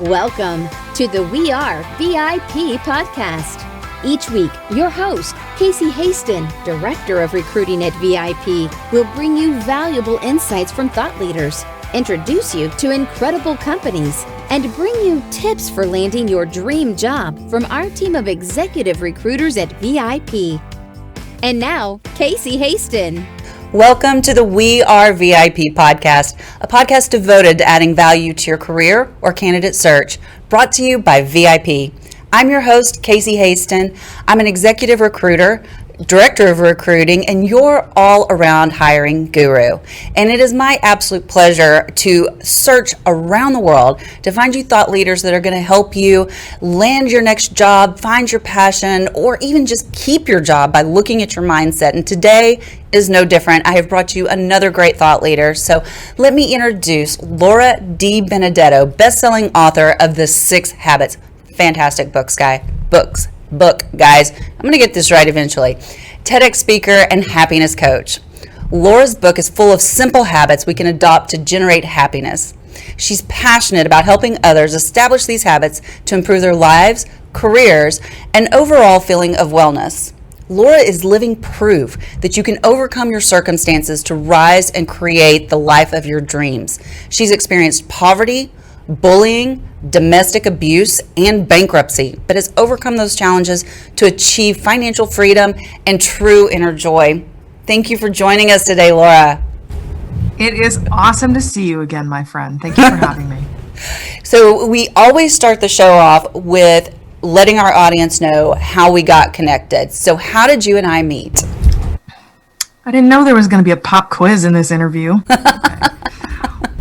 Welcome to the We Are VIP podcast. Each week, your host, Casey Hasten, Director of Recruiting at VIP, will bring you valuable insights from thought leaders, introduce you to incredible companies, and bring you tips for landing your dream job from our team of executive recruiters at VIP. And now, Casey Hasten. Welcome to the We Are VIP podcast, a podcast devoted to adding value to your career or candidate search, brought to you by VIP. I'm your host, Casey Hasten. I'm an executive recruiter, director of recruiting, and your all-around hiring guru. And it is my absolute pleasure to search around the world to find you thought leaders that are going to help you land your next job, find your passion, or even just keep your job by looking at your mindset. And today is no different. I have brought you another great thought leader. So let me introduce Laura DiBenedetto, best-selling author of The 6 Habits. Fantastic book, guys. I'm going to get this right eventually. TEDx speaker and happiness coach. Laura's book is full of simple habits we can adopt to generate happiness. She's passionate about helping others establish these habits to improve their lives, careers, and overall feeling of wellness. Laura is living proof that you can overcome your circumstances to rise and create the life of your dreams. She's experienced poverty, bullying, domestic abuse, and bankruptcy, but has overcome those challenges to achieve financial freedom and true inner joy. Thank you for joining us today, Laura. It is awesome to see you again, my friend. Thank you for having me. So we always start the show off with letting our audience know how we got connected. So how did you and I meet? I didn't know there was going to be a pop quiz in this interview.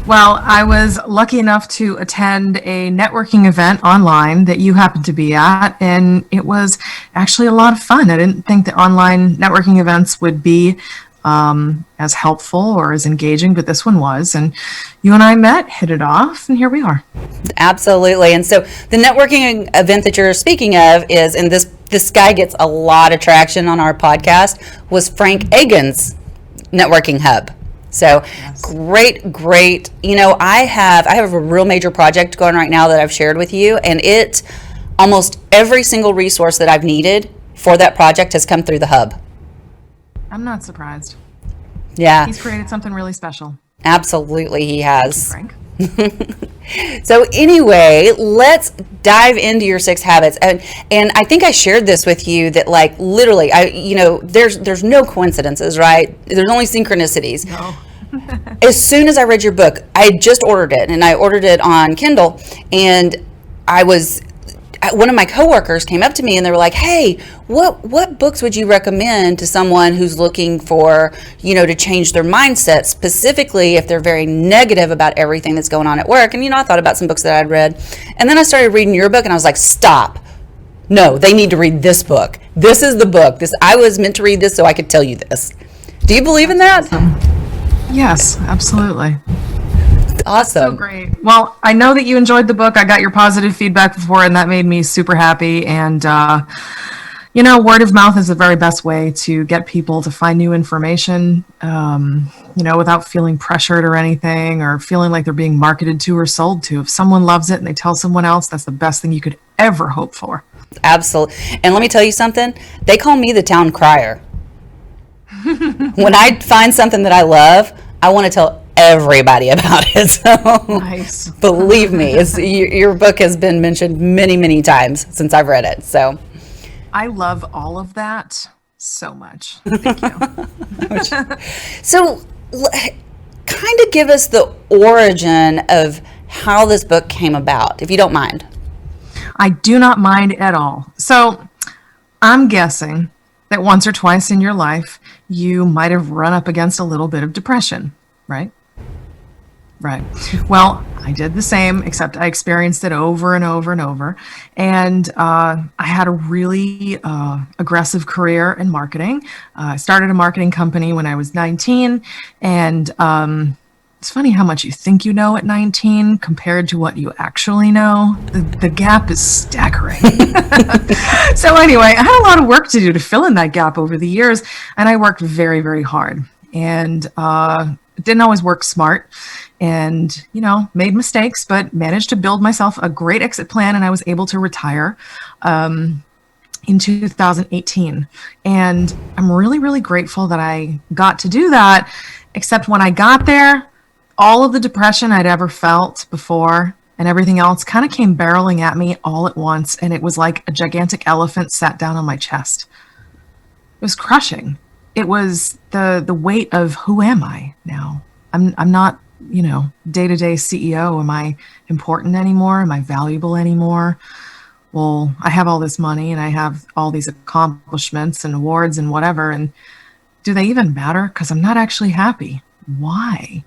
Well, I was lucky enough to attend a networking event online that you happened to be at, and it was actually a lot of fun. I didn't think that online networking events would be as helpful or as engaging, but this one was. And you and I met, hit it off, and here we are. Absolutely. And so the networking event that you're speaking of is, and this guy gets a lot of traction on our podcast, was Frank Agan's networking hub. So yes. Great. You know, I have a real major project going right now that I've shared with you, and almost every single resource that I've needed for that project has come through the hub. I'm not surprised. Yeah. He's created something really special. Absolutely, he has. Thank you, Frank. So anyway, let's dive into your 6 habits. And I think I shared this with you that literally, there's no coincidences, right? There's only synchronicities. No. As soon as I read your book, I just ordered it, and I ordered it on Kindle, and one of my coworkers came up to me and they were like, hey, what books would you recommend to someone who's looking for, to change their mindset, specifically if they're very negative about everything that's going on at work? And, I thought about some books that I'd read. And then I started reading your book and I was like, stop. No, they need to read this book. This is the book. I was meant to read this so I could tell you this. Do you believe in that? Yes, absolutely. Awesome. So great. Well, I know that you enjoyed the book. I got your positive feedback before, and that made me super happy. And, word of mouth is the very best way to get people to find new information, without feeling pressured or anything, or feeling like they're being marketed to or sold to. If someone loves it and they tell someone else, that's the best thing you could ever hope for. Absolutely. And let me tell you something. They call me the town crier. When I find something that I love, I want to tell everybody about it. So nice. Believe me, your book has been mentioned many, many times since I've read it. So I love all of that so much. Thank you. So kind of give us the origin of how this book came about, if you don't mind. I do not mind at all. So I'm guessing that once or twice in your life, you might have run up against a little bit of depression, right? Right. Well, I did the same, except I experienced it over and over and over. And I had a really aggressive career in marketing. I started a marketing company when I was 19. And it's funny how much you think you know at 19 compared to what you actually know. The gap is staggering. So anyway, I had a lot of work to do to fill in that gap over the years. And I worked very, very hard. And didn't always work smart. and, made mistakes, but managed to build myself a great exit plan, and I was able to retire in 2018. And I'm really, really grateful that I got to do that, except when I got there, all of the depression I'd ever felt before and everything else kind of came barreling at me all at once, and it was like a gigantic elephant sat down on my chest. It was crushing. It was the weight of, who am I now? I'm not, day-to-day CEO. Am I important anymore? Am I valuable anymore? Well, I have all this money and I have all these accomplishments and awards and whatever, and do they even matter? Because I'm not actually happy. Why?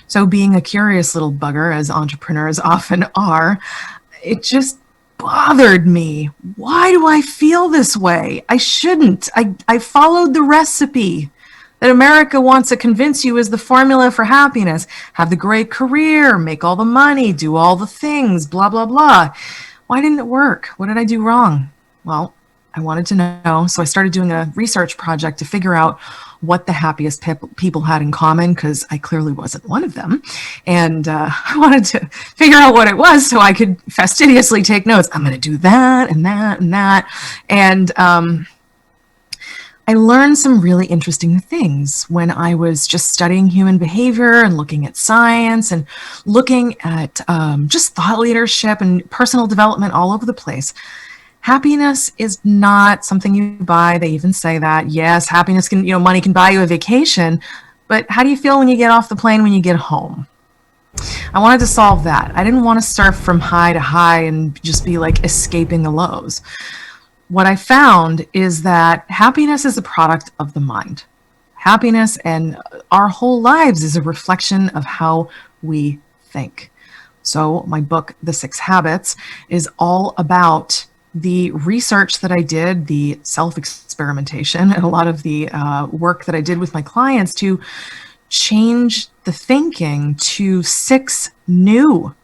So being a curious little bugger, as entrepreneurs often are, it just bothered me. Why do I feel this way? I shouldn't. I followed the recipe that America wants to convince you is the formula for happiness. Have the great career, make all the money, do all the things, blah, blah, blah. Why didn't it work? What did I do wrong? Well, I wanted to know, so I started doing a research project to figure out what the happiest people had in common, because I clearly wasn't one of them. And I wanted to figure out what it was so I could fastidiously take notes. I'm going to do that and that and that. And I learned some really interesting things when I was just studying human behavior and looking at science and looking at just thought leadership and personal development all over the place. Happiness is not something you buy. They even say that. Yes, happiness can, money can buy you a vacation, but how do you feel when you get off the plane, when you get home? I wanted to solve that. I didn't want to surf from high to high and just be like escaping the lows. What I found is that happiness is a product of the mind. Happiness and our whole lives is a reflection of how we think. So my book, The 6 Habits, is all about the research that I did, the self-experimentation, and a lot of the work that I did with my clients to change the thinking to 6 new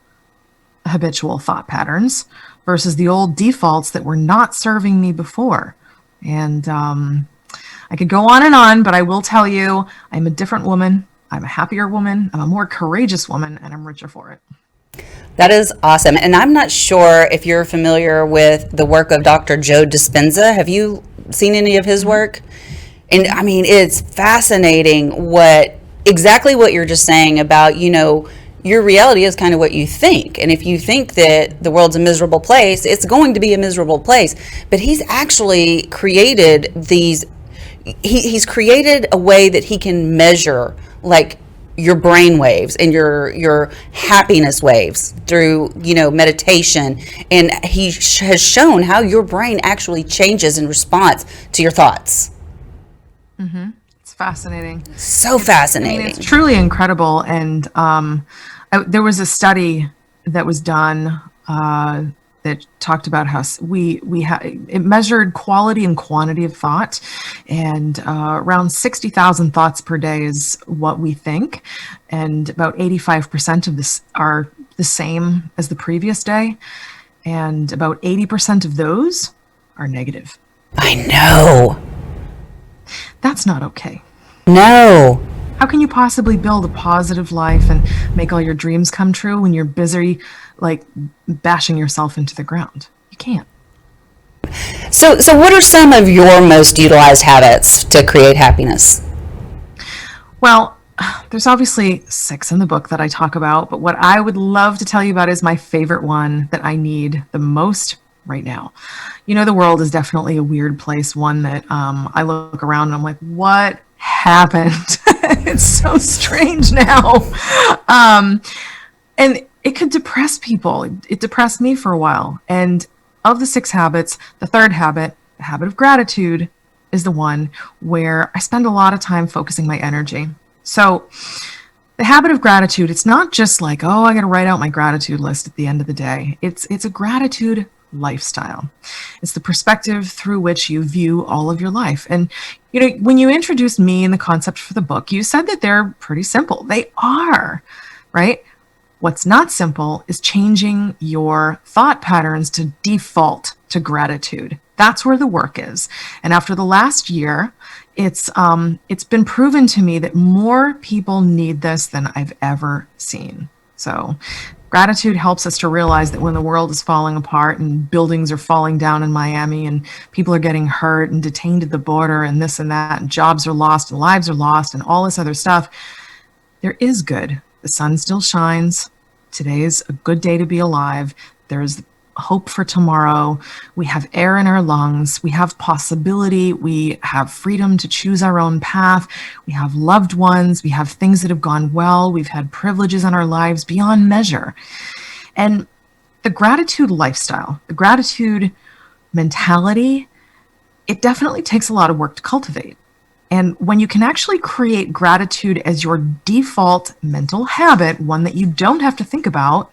habitual thought patterns versus the old defaults that were not serving me before. And I could go on, but I will tell you, I'm a different woman. I'm a happier woman. I'm a more courageous woman, and I'm richer for it. That is awesome. And I'm not sure if you're familiar with the work of Dr. Joe Dispenza. Have you seen any of his work? And I mean, it's fascinating exactly what you're just saying about, your reality is kind of what you think. And if you think that the world's a miserable place, it's going to be a miserable place. But he's actually created he's created a way that he can measure like your brain waves and your happiness waves through, meditation. And he has shown how your brain actually changes in response to your thoughts. Mm-hmm. It's fascinating. So fascinating. It's truly incredible. And there was a study that was done that talked about how it measured quality and quantity of thought, and around 60,000 thoughts per day is what we think, and about 85% of this are the same as the previous day, and about 80% of those are negative. I know. That's not okay. No. How can you possibly build a positive life and make all your dreams come true when you're busy like bashing yourself into the ground? You can't. So what are some of your most utilized habits to create happiness? Well, there's obviously 6 in the book that I talk about, but what I would love to tell you about is my favorite one that I need the most right now. The world is definitely a weird place, one that I look around and I'm like, what happened? It's so strange now. And it could depress people. It depressed me for a while. And of the 6 habits, the third habit, the habit of gratitude, is the one where I spend a lot of time focusing my energy. So the habit of gratitude, it's not just like, oh, I got to write out my gratitude list at the end of the day. It's a gratitude lifestyle. It's the perspective through which you view all of your life. And, when you introduced me and the concept for the book, you said that they're pretty simple. They are, right? What's not simple is changing your thought patterns to default to gratitude. That's where the work is. And after the last year, it's been proven to me that more people need this than I've ever seen. So gratitude helps us to realize that when the world is falling apart and buildings are falling down in Miami and people are getting hurt and detained at the border and this and that, and jobs are lost and lives are lost and all this other stuff, there is good. The sun still shines. Today is a good day to be alive. There's hope for tomorrow. We have air in our lungs. We have possibility. We have freedom to choose our own path. We have loved ones. We have things that have gone well. We've had privileges in our lives beyond measure. And the gratitude lifestyle, the gratitude mentality, it definitely takes a lot of work to cultivate. And when you can actually create gratitude as your default mental habit, one that you don't have to think about,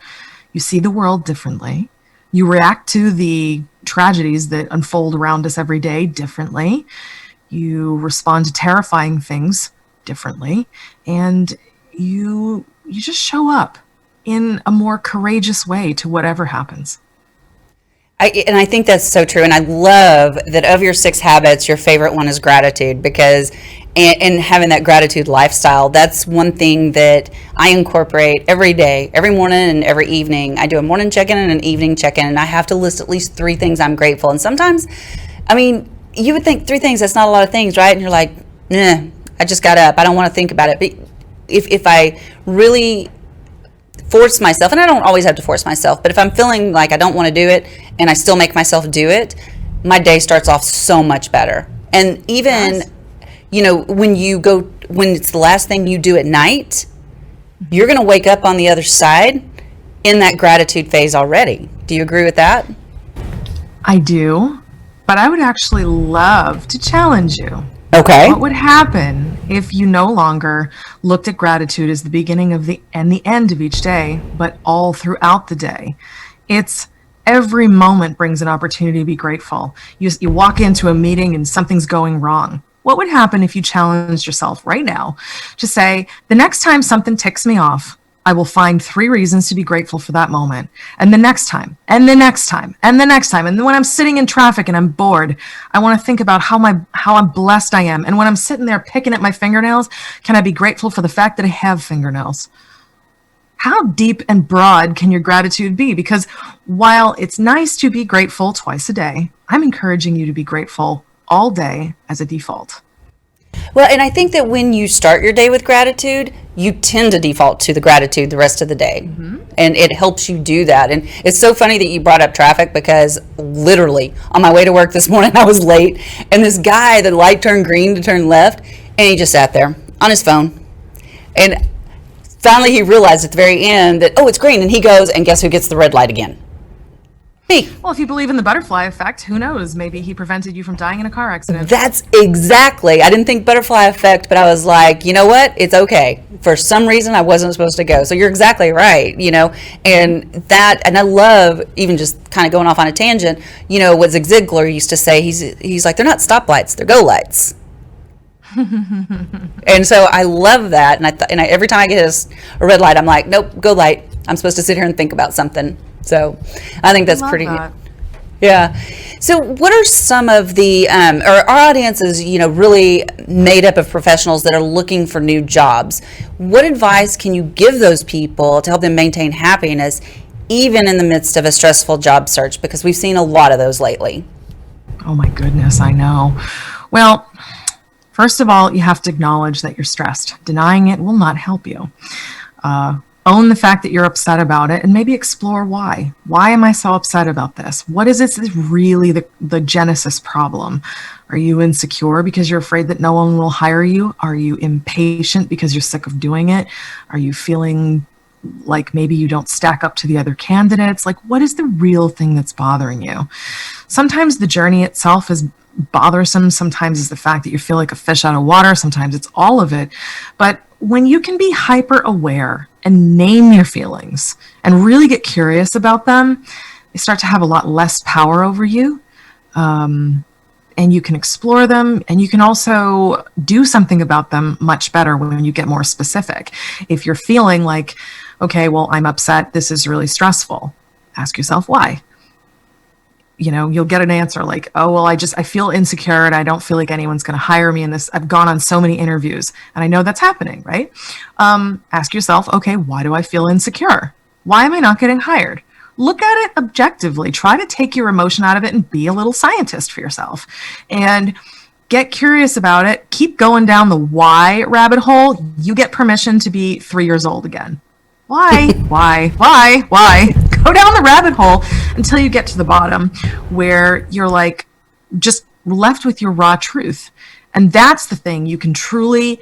you see the world differently. You react to the tragedies that unfold around us every day differently. You respond to terrifying things differently. And you just show up in a more courageous way to whatever happens. I think that's so true. And I love that of your 6 habits, your favorite one is gratitude, because and having that gratitude lifestyle, that's one thing that I incorporate every day, every morning and every evening. I do a morning check-in and an evening check-in, and I have to list at least 3 things I'm grateful. And sometimes, I mean, you would think 3 things, that's not a lot of things, right? And you're like, nah, I just got up. I don't want to think about it. But if I really force myself, and I don't always have to force myself, but if I'm feeling like I don't want to do it and I still make myself do it, my day starts off so much better. And even, you know, when it's the last thing you do at night, you're going to wake up on the other side in that gratitude phase already. Do you agree with that? I do, but I would actually love to challenge you. Okay. What would happen if you no longer looked at gratitude as the beginning of the end of each day, but all throughout the day? It's every moment brings an opportunity to be grateful. You walk into a meeting and something's going wrong. What would happen if you challenged yourself right now to say, the next time something ticks me off, I will find 3 reasons to be grateful for that moment. And the next time, and the next time, and the next time. And then when I'm sitting in traffic and I'm bored, I want to think about how I'm blessed I am. And when I'm sitting there picking at my fingernails, can I be grateful for the fact that I have fingernails? How deep and broad can your gratitude be? Because while it's nice to be grateful twice a day, I'm encouraging you to be grateful all day as a default. Well, and I think that when you start your day with gratitude, you tend to default to the gratitude the rest of the day. Mm-hmm. And it helps you do that. And it's so funny that you brought up traffic, because literally on my way to work this morning, I was late. And this guy, the light turned green to turn left, and he just sat there on his phone. And finally he realized at the very end that, oh, it's green. And he goes, and guess who gets the red light again? Me. Well, if you believe in the butterfly effect, who knows? Maybe he prevented you from dying in a car accident. That's exactly. I didn't think butterfly effect, but I was like, you know what? It's okay. For some reason, I wasn't supposed to go. So you're exactly right, you know, and I love, even just kind of going off on a tangent, you know, what Zig Ziglar used to say, he's like, they're not stoplights, they're go lights. And so I love that. And every time I get a red light, I'm like, nope, go light. I'm supposed to sit here and think about something. So I think that's pretty good. Yeah. So what are some of the, our audience is, you know, really made up of professionals that are looking for new jobs. What advice can you give those people to help them maintain happiness, even in the midst of a stressful job search? Because we've seen a lot of those lately. Oh my goodness, I know. Well, first of all, you have to acknowledge that you're stressed. Denying it will not help you. Own the fact that you're upset about it, and maybe explore why. Why am I so upset about this? What is this is really the genesis problem? Are you insecure because you're afraid that no one will hire you? Are you impatient because you're sick of doing it? Are you feeling like maybe you don't stack up to the other candidates? Like, what is the real thing that's bothering you? Sometimes the journey itself is bothersome. Sometimes it's the fact that you feel like a fish out of water. Sometimes it's all of it. But when you can be hyper aware and name your feelings and really get curious about them, they start to have a lot less power over you. And you can explore them, and you can also do something about them much better when you get more specific. If you're feeling like, okay, well, I'm upset, this is really stressful, ask yourself why. you'll get an answer like, oh, well, I feel insecure and I don't feel like anyone's going to hire me in this. I've gone on so many interviews and I know that's happening, right? Ask yourself, okay, why do I feel insecure? Why am I not getting hired? Look at it objectively. Try to take your emotion out of it and be a little scientist for yourself. And get curious about it. Keep going down the why rabbit hole. You get permission to be 3 years old again. Why? Go down the rabbit hole until you get to the bottom where you're like just left with your raw truth. And that's the thing you can truly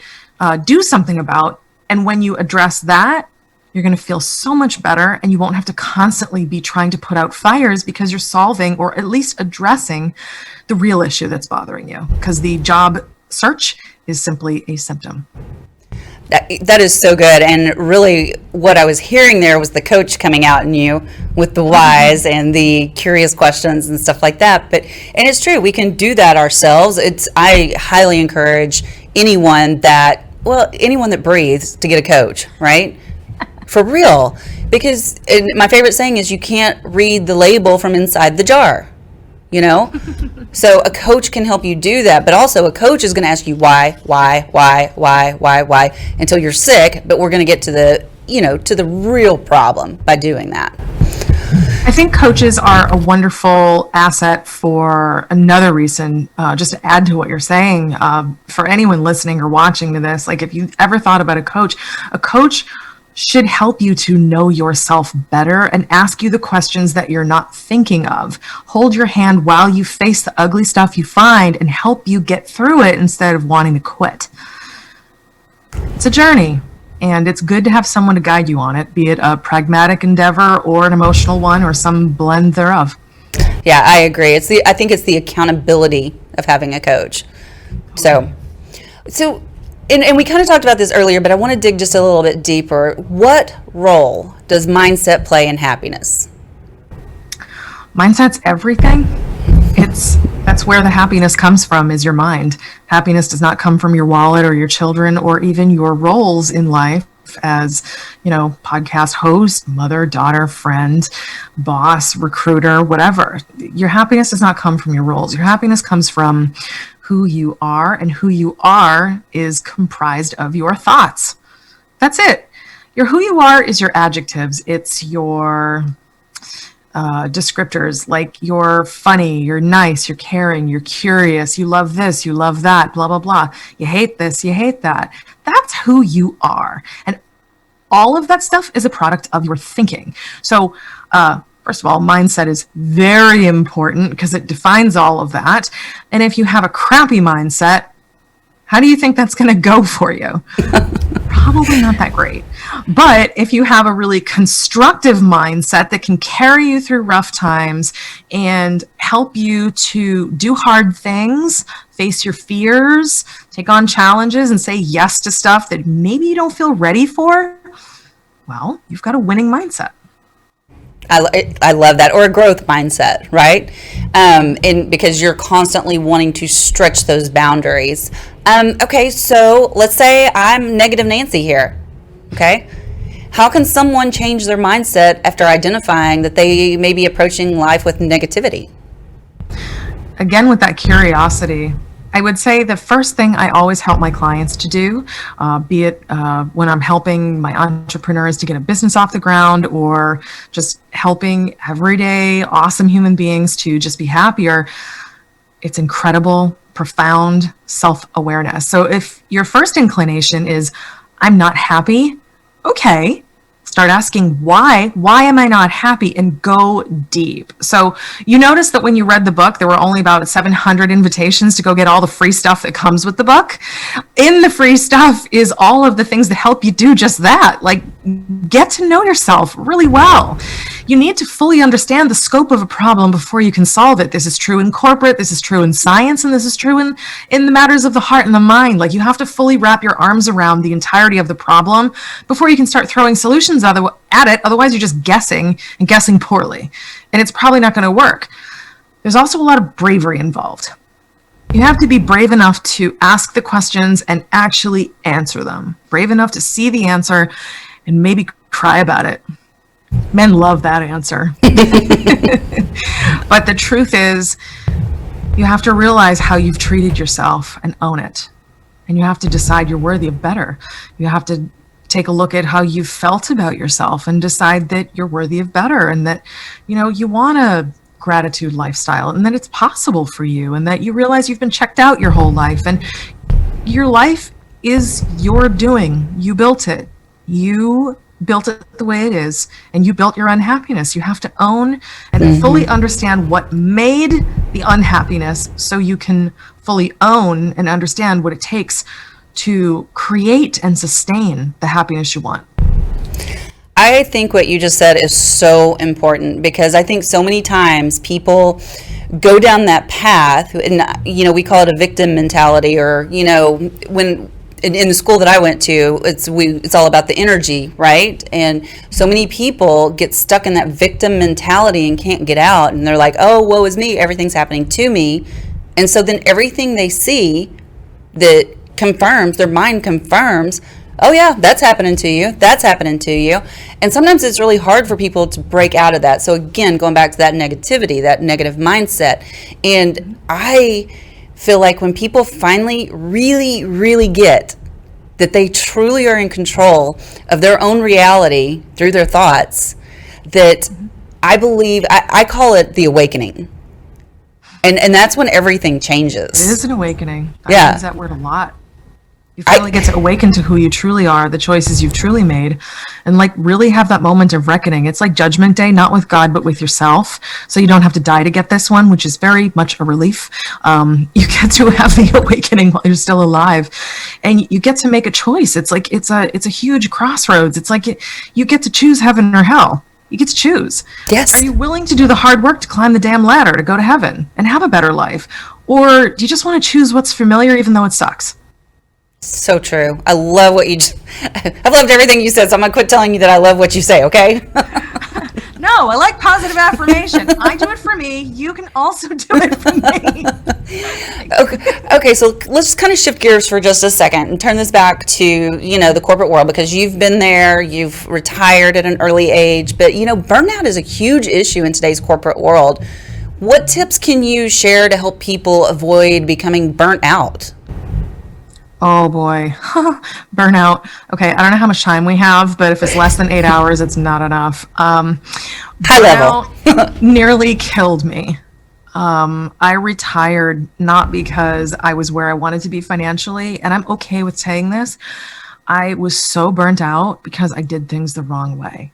do something about. And when you address that, you're going to feel so much better, and you won't have to constantly be trying to put out fires because you're solving or at least addressing the real issue that's bothering you, because the job search is simply a symptom. That is so good. And really what I was hearing there was the coach coming out in you with the whys and the curious questions and stuff like that. And it's true, we can do that ourselves. I highly encourage anyone that breathes to get a coach, right? For real. Because my favorite saying is you can't read the label from inside the jar, So a coach can help you do that, but also a coach is going to ask you why, until you're sick, but we're going to get to the real problem by doing that. I think coaches are a wonderful asset for another reason, just to add to what you're saying. For anyone listening or watching to this, like if you ever thought about a coach should help you to know yourself better and ask you the questions that you're not thinking of. Hold your hand while you face the ugly stuff you find and help you get through it instead of wanting to quit. It's a journey, and it's good to have someone to guide you on it, be it a pragmatic endeavor or an emotional one or some blend thereof. Yeah, I agree. I think it's the accountability of having a coach. So And we kind of talked about this earlier, but I want to dig just a little bit deeper. What role does mindset play in happiness? Mindset's everything. That's where the happiness comes from, is your mind. Happiness does not come from your wallet or your children or even your roles in life as, podcast host, mother, daughter, friend, boss, recruiter, whatever. Your happiness does not come from your roles. Your happiness comes from who you are, and who you are is comprised of your thoughts. That's it. Who you are is your adjectives. It's your descriptors, like you're funny, you're nice, you're caring, you're curious, you love this, you love that, blah, blah, blah. You hate this, you hate that. That's who you are. And all of that stuff is a product of your thinking. So, first of all, mindset is very important because it defines all of that. And if you have a crappy mindset, how do you think that's going to go for you? Probably not that great. But if you have a really constructive mindset that can carry you through rough times and help you to do hard things, face your fears, take on challenges, and say yes to stuff that maybe you don't feel ready for, well, you've got a winning mindset. I love that. Or a growth mindset, right? And because you're constantly wanting to stretch those boundaries. Okay, so let's say I'm negative Nancy here. Okay. How can someone change their mindset after identifying that they may be approaching life with negativity? Again, with that curiosity, I would say the first thing I always help my clients to do, be it when I'm helping my entrepreneurs to get a business off the ground or just helping everyday awesome human beings to just be happier, it's incredible, profound self-awareness. So if your first inclination is, I'm not happy, okay. Start asking why am I not happy, and go deep. So you notice that when you read the book, there were only about 700 invitations to go get all the free stuff that comes with the book. In the free stuff is all of the things that help you do just that, like get to know yourself really well. You need to fully understand the scope of a problem before you can solve it. This is true in corporate, this is true in science, and this is true in the matters of the heart and the mind. Like you have to fully wrap your arms around the entirety of the problem before you can start throwing solutions at it. Otherwise, you're just guessing and guessing poorly, and it's probably not going to work. There's also a lot of bravery involved. You have to be brave enough to ask the questions and actually answer them. Brave enough to see the answer and maybe cry about it. Men love that answer. But the truth is, you have to realize how you've treated yourself and own it. And you have to decide you're worthy of better. You have to take a look at how you've felt about yourself and decide that you're worthy of better, and that, you want a gratitude lifestyle, and that it's possible for you, and that you realize you've been checked out your whole life, and your life is your doing. You built it. You built it the way it is, and you built your unhappiness. You have to own and fully understand what made the unhappiness, so you can fully own and understand what it takes to create and sustain the happiness you want. I think what you just said is so important, because I think so many times people go down that path, and we call it a victim mentality, or when in the school that I went to, it's all about the energy, right? And so many people get stuck in that victim mentality and can't get out, and they're like, oh, woe is me, everything's happening to me. And so then everything they see that confirms, their mind confirms, oh yeah, that's happening to you, that's happening to you. And sometimes it's really hard for people to break out of that. So again, going back to that negativity, that negative mindset. And I feel like when people finally really, really get that they truly are in control of their own reality through their thoughts, that I believe, I call it the awakening. And that's when everything changes. It is an awakening. I use that word a lot. You finally get to awaken to who you truly are, the choices you've truly made, and really have that moment of reckoning. It's like Judgment Day, not with God, but with yourself. So you don't have to die to get this one, which is very much a relief. You get to have the awakening while you're still alive, and you get to make a choice. It's like it's a huge crossroads. It's like you get to choose heaven or hell. You get to choose. Yes. Are you willing to do the hard work to climb the damn ladder to go to heaven and have a better life, or do you just want to choose what's familiar, even though it sucks? So true. I love what you I've loved everything you said, so I'm going to quit telling you that I love what you say, okay? No, I like positive affirmation. I do it for me. You can also do it for me. Okay, so let's kind of shift gears for just a second and turn this back to, the corporate world, because you've been there, you've retired at an early age, but, burnout is a huge issue in today's corporate world. What tips can you share to help people avoid becoming burnt out? Oh boy, burnout. Okay, I don't know how much time we have, but if it's less than 8 hours, it's not enough. High level. Nearly killed me. I retired not because I was where I wanted to be financially, and I'm okay with saying this. I was so burnt out because I did things the wrong way.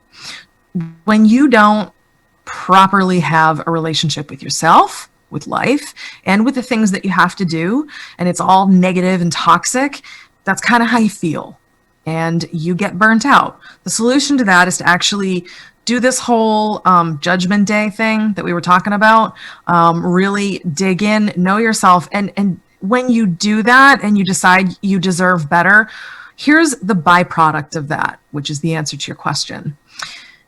When you don't properly have a relationship with yourself, with life, and with the things that you have to do, and it's all negative and toxic, that's kind of how you feel, and you get burnt out. The solution to that is to actually do this whole Judgment Day thing that we were talking about. Really dig in, know yourself, and when you do that and you decide you deserve better, here's the byproduct of that, which is the answer to your question.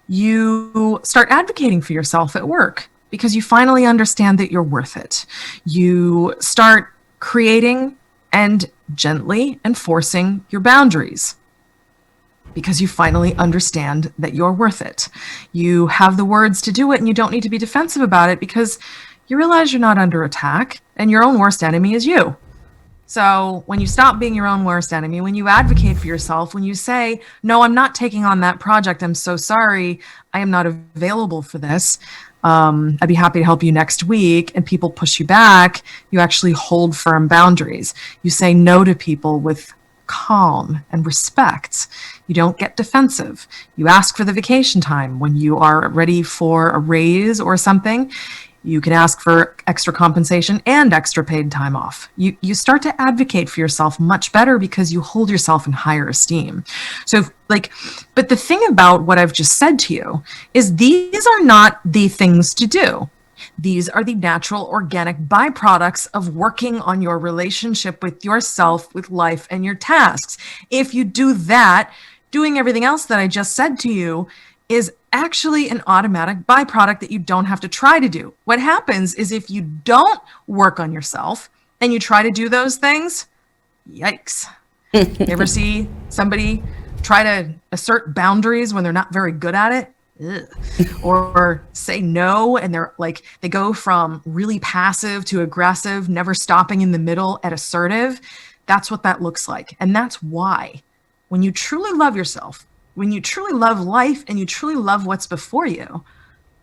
You start advocating for yourself at work, because you finally understand that you're worth it. You start creating and gently enforcing your boundaries, because you finally understand that you're worth it. You have the words to do it, and you don't need to be defensive about it, because you realize you're not under attack, and your own worst enemy is you. So when you stop being your own worst enemy, when you advocate for yourself, when you say, no, I'm not taking on that project, I'm so sorry, I am not available for this, I'd be happy to help you next week, and people push you back, you actually hold firm boundaries. You say no to people with calm and respect. You don't get defensive. You ask for the vacation time when you are ready for a raise or something. You can ask for extra compensation and extra paid time off. You start to advocate for yourself much better, because you hold yourself in higher esteem. So but the thing about what I've just said to you is these are not the things to do. These are the natural, organic byproducts of working on your relationship with yourself, with life, and your tasks. If you do that, doing everything else that I just said to you is actually an automatic byproduct that you don't have to try to do. What happens is if you don't work on yourself and you try to do those things, yikes. You ever see somebody try to assert boundaries when they're not very good at it? ugh. Or say no, and they're like, they go from really passive to aggressive, never stopping in the middle at assertive. That's what that looks like. And that's why when you truly love yourself, when you truly love life, and you truly love what's before you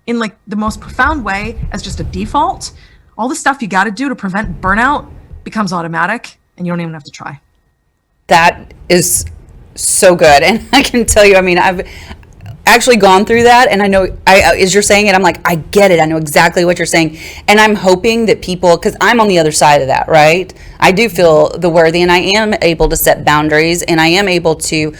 in like the most profound way as just a default, all the stuff you got to do to prevent burnout becomes automatic, and you don't even have to try. That is so good. And I can tell you, I mean, I've actually gone through that, and I know as you're saying it, I'm like, I get it. I know exactly what you're saying. And I'm hoping that people, because I'm on the other side of that, right? I do feel the worthy, and I am able to set boundaries, and I am able to,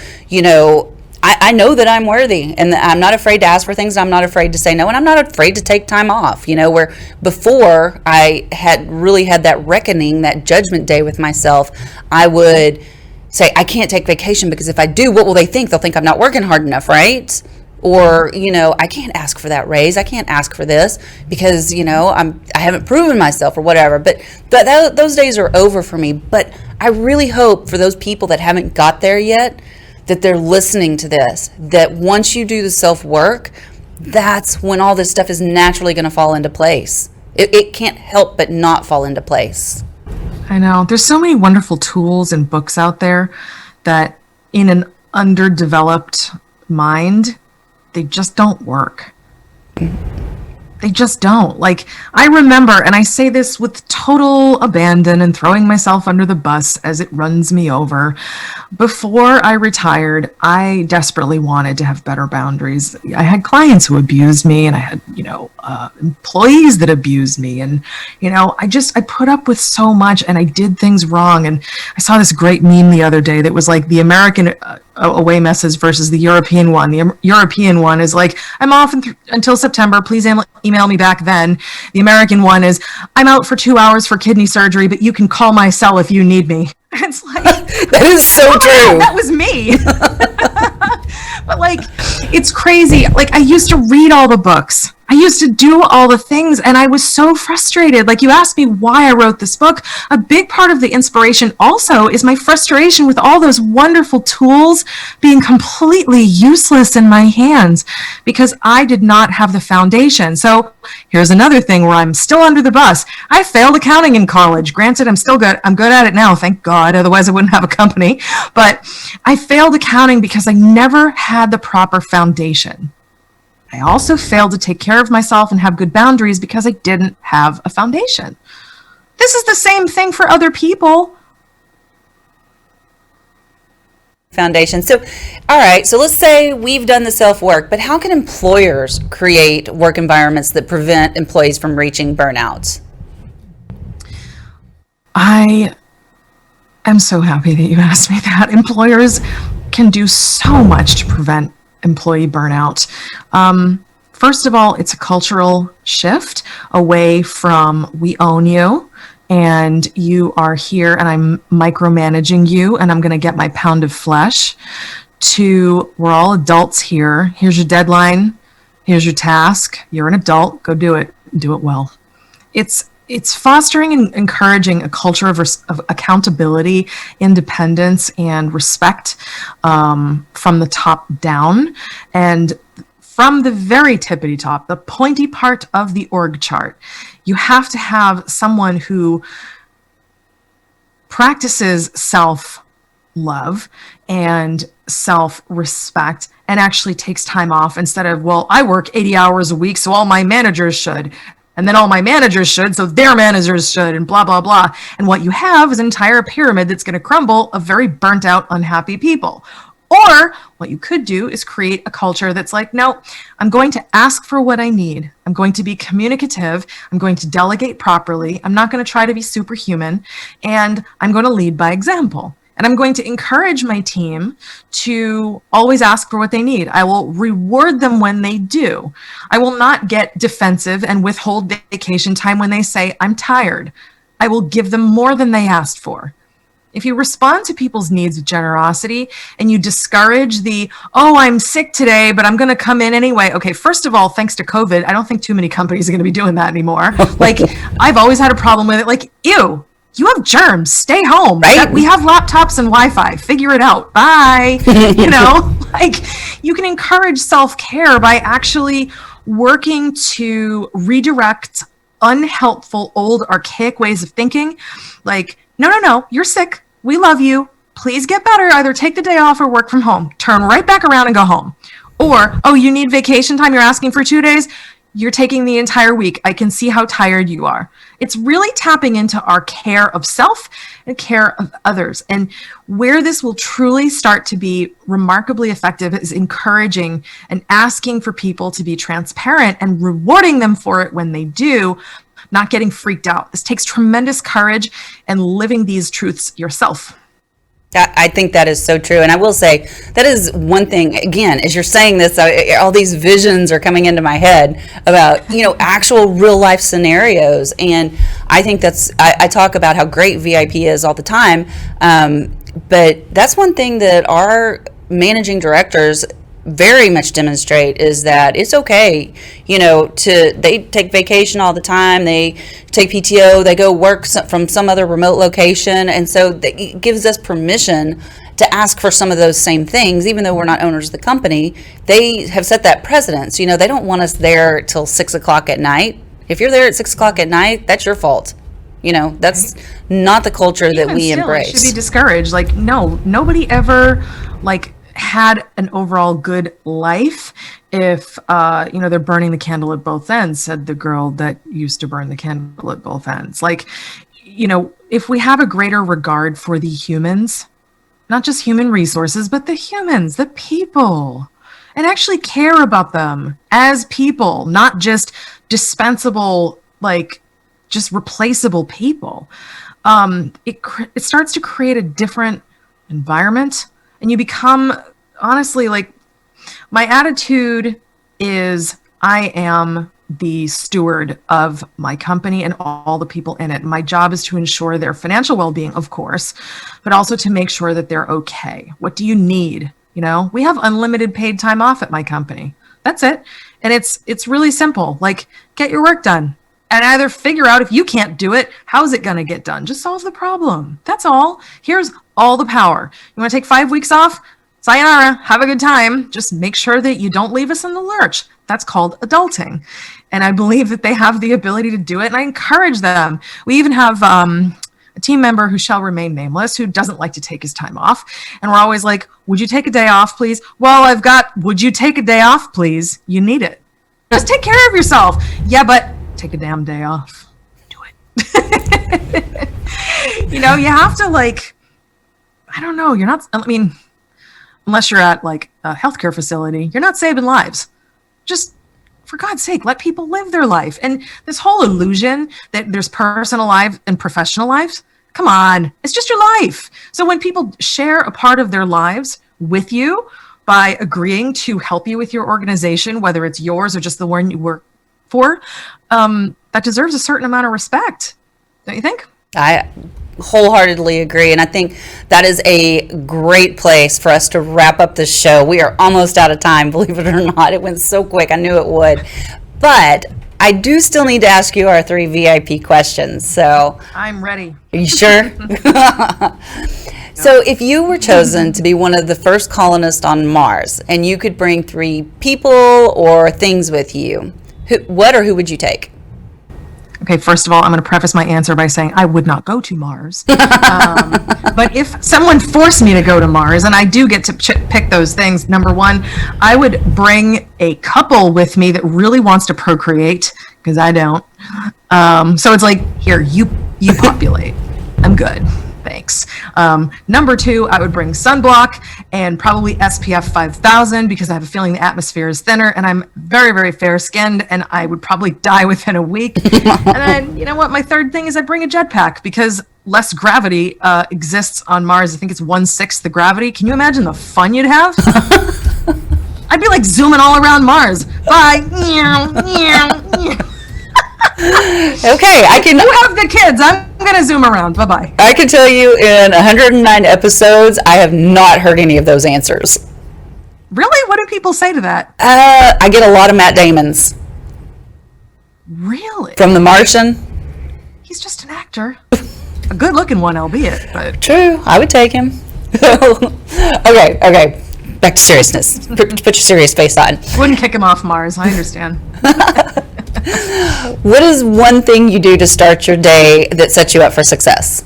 I know that I'm worthy, and I'm not afraid to ask for things. I'm not afraid to say no, and I'm not afraid to take time off, where before I had really had that reckoning, that judgment day with myself, I would say, I can't take vacation because if I do, what will they think? They'll think I'm not working hard enough, right? Or, I can't ask for that raise. I can't ask for this because, I haven't proven myself or whatever. But those days are over for me. But I really hope for those people that haven't got there yet, that they're listening to this, that once you do the self-work, that's when all this stuff is naturally going to fall into place. It can't help but not fall into place. I know. There's so many wonderful tools and books out there that in an underdeveloped mind, they just don't work. They just don't. Like, I remember, and I say this with total abandon and throwing myself under the bus as it runs me over. Before I retired, I desperately wanted to have better boundaries. I had clients who abused me, and I had, employees that abused me. And, I put up with so much, and I did things wrong. And I saw this great meme the other day that was like the American away message versus the European one. The European one is like, I'm off until September. Please email me back then. The American one is, I'm out for 2 hours for kidney surgery, but you can call my cell if you need me. It's like, that is so true. That was me. But like, it's crazy. Like, I used to read all the books. I used to do all the things, and I was so frustrated. Like, you asked me why I wrote this book. A big part of the inspiration also is my frustration with all those wonderful tools being completely useless in my hands because I did not have the foundation. So here's another thing where I'm still under the bus. I failed accounting in college. Granted, I'm still good. I'm good at it now, thank God. Otherwise, I wouldn't have a company. But I failed accounting because I never had the proper foundation. I also failed to take care of myself and have good boundaries because I didn't have a foundation. This is the same thing for other people. Foundation. So, all right, so let's say we've done the self-work, but how can employers create work environments that prevent employees from reaching burnout? I am so happy that you asked me that. Employers can do so much to prevent employee burnout. First of all, it's a cultural shift away from we own you and you are here and I'm micromanaging you and I'm going to get my pound of flesh, to we're all adults here. Here's your deadline. Here's your task. You're an adult. Go do it. Do it well. It's fostering and encouraging a culture of accountability, independence, and respect from the top down. And from the very tippity top, the pointy part of the org chart, you have to have someone who practices self-love and self-respect and actually takes time off instead of, well, I work 80 hours a week, so all my managers should. And then all my managers should, so their managers should, and blah, blah, blah. And what you have is an entire pyramid that's going to crumble of very burnt out, unhappy people. Or what you could do is create a culture that's like, no, I'm going to ask for what I need. I'm going to be communicative. I'm going to delegate properly. I'm not going to try to be superhuman. And I'm going to lead by example. And I'm going to encourage my team to always ask for what they need. I will reward them when they do. I will not get defensive and withhold vacation time when they say, I'm tired. I will give them more than they asked for. If you respond to people's needs with generosity and you discourage the, oh, I'm sick today, but I'm going to come in anyway. Okay, first of all, thanks to COVID, I don't think too many companies are going to be doing that anymore. Like, I've always had a problem with it. Like, ew. you have germs, stay home. Right? We have laptops and Wi-Fi, figure it out. Bye. Like you can encourage self-care by actually working to redirect unhelpful, old, archaic ways of thinking. Like, no, you're sick. We love you. Please get better. Either take the day off or work from home. Turn right back around and go home. Or, oh, you need vacation time. You're asking for 2 days. You're taking the entire week. I can see how tired you are. It's really tapping into our care of self and care of others. And where this will truly start to be remarkably effective is encouraging and asking for people to be transparent and rewarding them for it when they do, not getting freaked out. This takes tremendous courage and living these truths yourself. I think that is so true. And I will say that is one thing, again, as you're saying this, all these visions are coming into my head about, actual real life scenarios. And I think I talk about how great VIP is all the time. But that's one thing that our managing directors very much demonstrate is that it's okay, they take vacation all the time, they take PTO, they go work from some other remote location. And so it gives us permission to ask for some of those same things, even though we're not owners of the company. They have set that precedence. They don't want us there till 6:00 at night. If you're there at 6:00 at night, that's your fault. That's not the culture that we embrace. It should be discouraged. Like, no, nobody ever had an overall good life if they're burning the candle at both ends, said the girl that used to burn the candle at both ends. Like, if we have a greater regard for the humans, not just human resources, but the humans, the people, and actually care about them as people, not just dispensable, just replaceable people, it starts to create a different environment. And you become, honestly, my attitude is I am the steward of my company and all the people in it. My job is to ensure their financial well-being, of course, but also to make sure that they're okay. What do you need? We have unlimited paid time off at my company. That's it. And it's really simple. Get your work done. And either figure out if you can't do it, how's it going to get done? Just solve the problem. That's all. Here's all the power. You want to take 5 weeks off? Sayonara. Have a good time. Just make sure that you don't leave us in the lurch. That's called adulting. And I believe that they have the ability to do it, and I encourage them. We even have a team member who shall remain nameless, who doesn't like to take his time off. And we're always like, would you take a day off, please? Well, would you take a day off, please? You need it. Just take care of yourself. Yeah, but take a damn day off. Do it. You have to I don't know. Unless you're at a healthcare facility, you're not saving lives. Just for God's sake, let people live their life. And this whole illusion that there's personal life and professional lives, come on, it's just your life. So when people share a part of their lives with you by agreeing to help you with your organization, whether it's yours or just the one you work for, that deserves a certain amount of respect. Don't you think? I wholeheartedly agree. And I think that is a great place for us to wrap up this show. We are almost out of time, believe it or not. It went so quick. I knew it would. But I do still need to ask you our 3 VIP questions. So I'm ready. Are you sure? So if you were chosen to be one of the first colonists on Mars and you could bring 3 people or things with you, who would you take? Okay, first of all, I'm going to preface my answer by saying I would not go to Mars. But if someone forced me to go to Mars, and I do get to pick those things, number one, I would bring a couple with me that really wants to procreate, because I don't. So it's here, you populate. I'm good. Thanks. Number 2, I would bring sunblock and probably SPF 5000 because I have a feeling the atmosphere is thinner and I'm very, very fair skinned and I would probably die within a week. And then, you know what? My third thing is I'd bring a jetpack because less gravity exists on Mars. I think it's 1/6 the gravity. Can you imagine the fun you'd have? I'd be zooming all around Mars. Bye. Okay, You have the kids. I'm gonna zoom around. Bye-bye. I can tell you in 109 episodes, I have not heard any of those answers. Really? What do people say to that? I get a lot of Matt Damon's. Really? From The Martian. He's just an actor. A good looking one, albeit, but True. I would take him. Okay. Back to seriousness. Put your serious face on. wouldn't kick him off Mars. I understand. What is one thing you do to start your day that sets you up for success?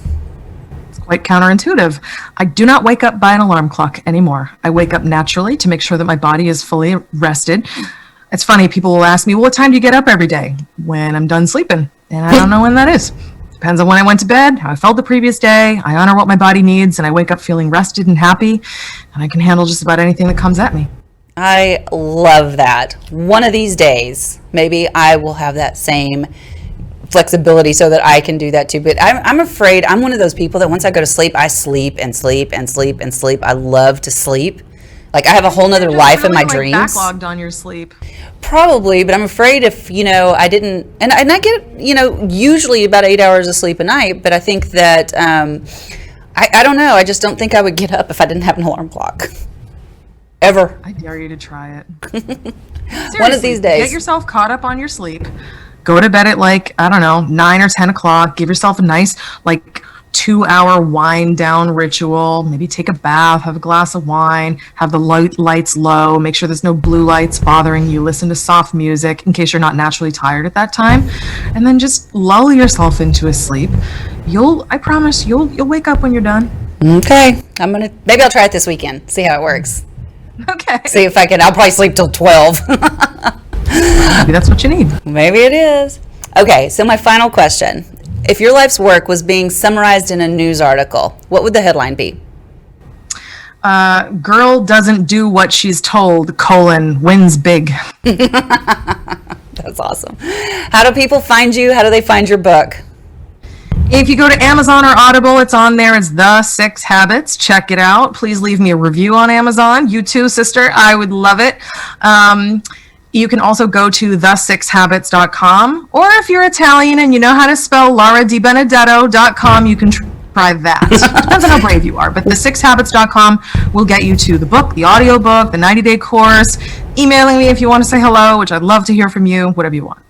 It's quite counterintuitive. I do not wake up by an alarm clock anymore. I wake up naturally to make sure that my body is fully rested. It's funny, people will ask me, well, what time do you get up every day? When I'm done sleeping. And I don't know when that is. Depends on when I went to bed, how I felt the previous day. I honor what my body needs, and I wake up feeling rested and happy, and I can handle just about anything that comes at me. I love that. One of these days, maybe I will have that same flexibility so that I can do that too. But I'm afraid I'm one of those people that once I go to sleep, I sleep and sleep and sleep and sleep. I love to sleep. Like I have a whole nother life in my dreams. Backlogged on your sleep. Probably, but I'm afraid if, I didn't, and I get, usually about 8 hours of sleep a night, but I think that, I don't know, I just don't think I would get up if I didn't have an alarm clock. Ever. I dare you to try it. One of these days. Get yourself caught up on your sleep. Go to bed at 9 or 10 o'clock. Give yourself a nice 2-hour wind down ritual. Maybe take a bath, have a glass of wine, have the lights low, make sure there's no blue lights bothering you, listen to soft music in case you're not naturally tired at that time, and then just lull yourself into a sleep. I promise you'll wake up when you're done. Okay. Maybe I'll try it this weekend. See how it works. Okay. See if I can. I'll probably sleep till 12. Maybe that's what you need. Maybe it is. Okay. So my final question. If your life's work was being summarized in a news article, what would the headline be? Girl doesn't do what she's told, wins big. That's awesome. How do people find you? How do they find your book? If you go to Amazon or Audible, it's on there. It's The 6 Habits. Check it out. Please leave me a review on Amazon. You too, sister. I would love it. You can also go to the6habits.com, or if you're Italian and you know how to spell DiBenedetto.com, you can try that. Depends on how brave you are, but the6habits.com will get you to the book, the audio book, the 90-day course, emailing me if you want to say hello, which I'd love to hear from you, whatever you want.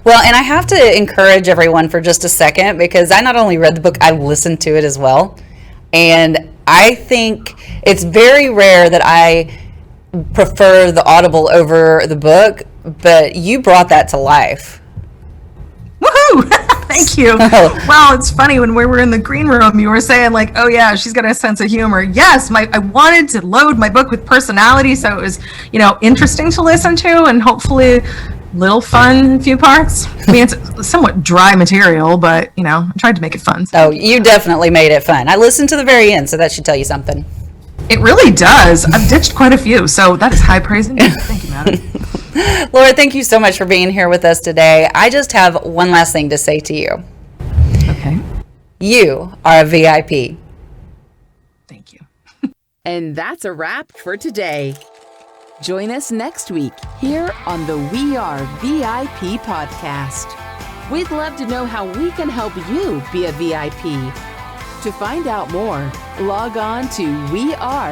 Well, and I have to encourage everyone for just a second, because I not only read the book, I listened to it as well. And I think it's very rare that I prefer the Audible over the book, but you brought that to life. Woohoo! Thank you. Well, it's funny, when we were in the green room, you were saying oh yeah, she's got a sense of humor. Yes, I wanted to load my book with personality, so it was, interesting to listen to, and hopefully little fun in a few parts. I mean, it's somewhat dry material, but I tried to make it fun. So. Oh, you definitely made it fun. I listened to the very end, so that should tell you something. It really does. I've ditched quite a few, so that is high praise indeed. Thank you, madam. Laura, thank you so much for being here with us today. I just have one last thing to say to you. Okay. You are a VIP. Thank you. And that's a wrap for today. Join us next week here on the We Are VIP podcast. We'd love to know how we can help you be a VIP. To find out more, log on to wearevip.com.